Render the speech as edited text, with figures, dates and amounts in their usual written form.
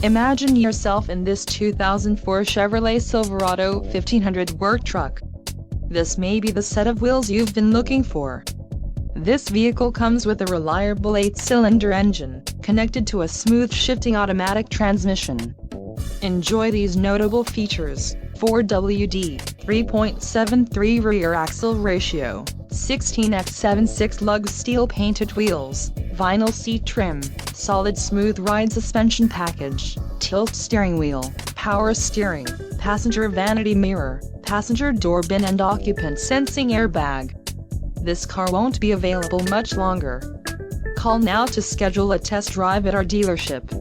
Imagine yourself in this 2004 Chevrolet Silverado 1500 work truck. This may be the set of wheels you've been looking for. This vehicle comes with a reliable 8-cylinder engine, connected to a smooth shifting automatic transmission. Enjoy these notable features: 4WD, 3.73 rear axle ratio, 16x76 lug steel painted wheels, vinyl seat trim, solid smooth ride suspension package, tilt steering wheel, power steering, passenger vanity mirror, passenger door bin and occupant sensing airbag. This car won't be available much longer. Call now to schedule a test drive at our dealership.